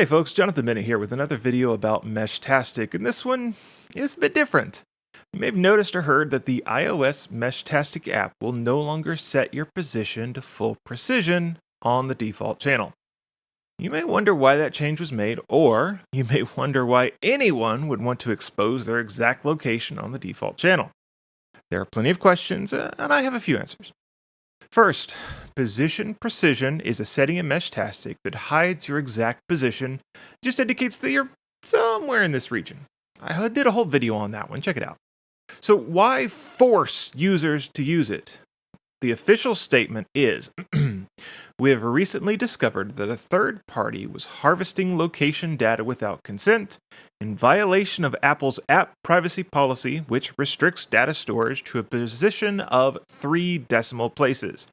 Hey folks, Jonathan Bennett here with another video about Meshtastic, and this one is a bit different. You may have noticed or heard that the iOS Meshtastic app will no longer set your position to full precision on the default channel. You may wonder why that change was made, or you may wonder why anyone would want to expose their exact location on the default channel. There are plenty of questions, and I have a few answers. First, position precision is a setting in Meshtastic that hides your exact position, just indicates that you're somewhere in this region. I did a whole video on that one, check it out. So why force users to use it? The official statement is, we have recently discovered that a third party was harvesting location data without consent in violation of Apple's app privacy policy, which restricts data storage to a position of 3 decimal places.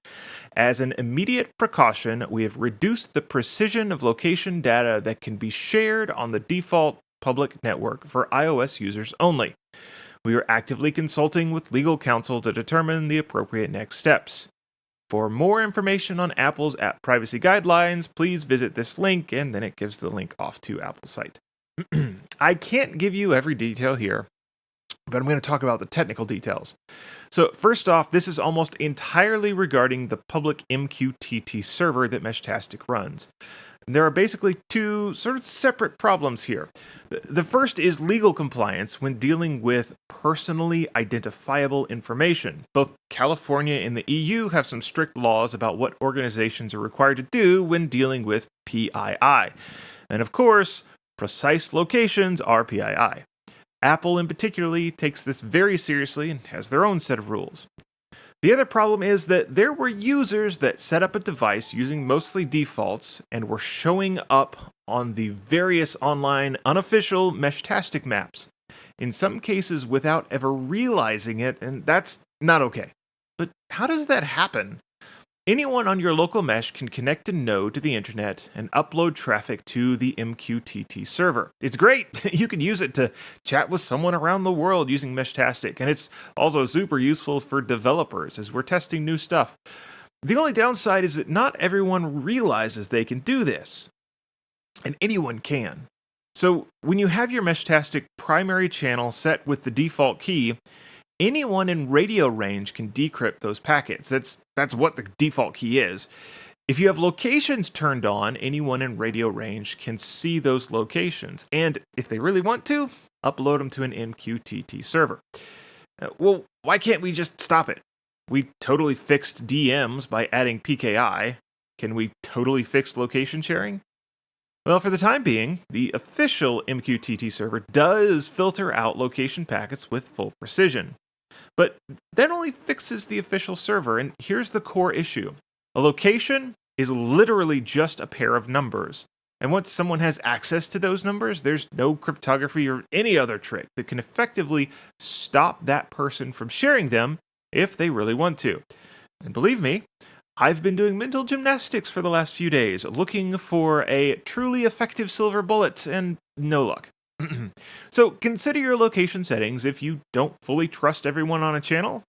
As an immediate precaution, we have reduced the precision of location data that can be shared on the default public network for iOS users only. We are actively consulting with legal counsel to determine the appropriate next steps. For more information on Apple's app privacy guidelines, please visit this link, and then it gives the link off to Apple's site. I can't give you every detail here, but I'm going to talk about the technical details. So first off, this is almost entirely regarding the public MQTT server that Meshtastic runs. There are basically two sort of separate problems here. The first is legal compliance when dealing with personally identifiable information. Both California and the EU have some strict laws about what organizations are required to do when dealing with PII. And of course, precise locations are PII. Apple in particular takes this very seriously and has their own set of rules. The other problem is that there were users that set up a device using mostly defaults and were showing up on the various online unofficial Meshtastic maps, in some cases without ever realizing it, and that's not okay. But how does that happen? Anyone on your local mesh can connect a node to the internet and upload traffic to the MQTT server. It's great! You can use it to chat with someone around the world using Meshtastic, and it's also super useful for developers as we're testing new stuff. The only downside is that not everyone realizes they can do this, and anyone can. So when you have your Meshtastic primary channel set with the default key, anyone in radio range can decrypt those packets. That's what the default key is. If you have locations turned on, anyone in radio range can see those locations, and if they really want to, upload them to an MQTT server. Well, why can't we just stop it? We totally fixed DMs by adding PKI. Can we totally fix location sharing? Well, for the time being, the official MQTT server does filter out location packets with full precision. But that only fixes the official server, and here's the core issue. A location is literally just a pair of numbers, and once someone has access to those numbers, there's no cryptography or any other trick that can effectively stop that person from sharing them if they really want to. And believe me, I've been doing mental gymnastics for the last few days, looking for a truly effective silver bullet, and no luck. So consider your location settings. If you don't fully trust everyone on a channel,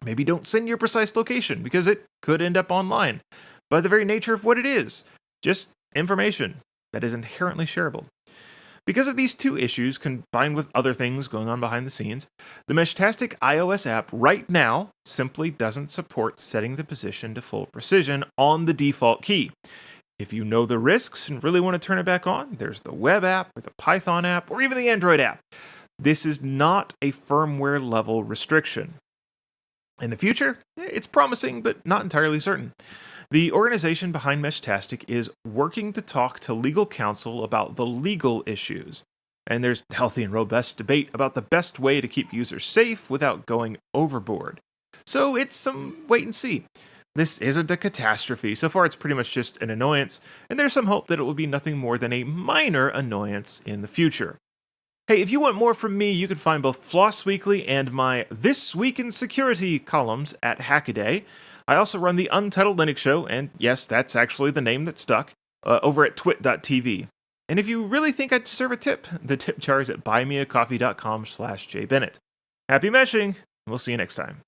maybe don't send your precise location because it could end up online by the very nature of what it is, just information that is inherently shareable. Because of these two issues combined with other things going on behind the scenes, the Meshtastic iOS app right now simply doesn't support setting the position to full precision on the default key. If you know the risks and really want to turn it back on, there's the web app, or the Python app, or even the Android app. This is not a firmware level restriction. In the future, it's promising, but not entirely certain. The organization behind Meshtastic is working to talk to legal counsel about the legal issues. And there's healthy and robust debate about the best way to keep users safe without going overboard. So it's some wait and see. This isn't a catastrophe. So far, it's pretty much just an annoyance, and there's some hope that it will be nothing more than a minor annoyance in the future. Hey, if you want more from me, you can find both Floss Weekly and my This Week in Security columns at Hackaday. I also run the Untitled Linux Show, and yes, that's actually the name that stuck, over at twit.tv. And if you really think I deserve a tip, the tip jar is at buymeacoffee.com/jbennett. Happy meshing! We'll see you next time.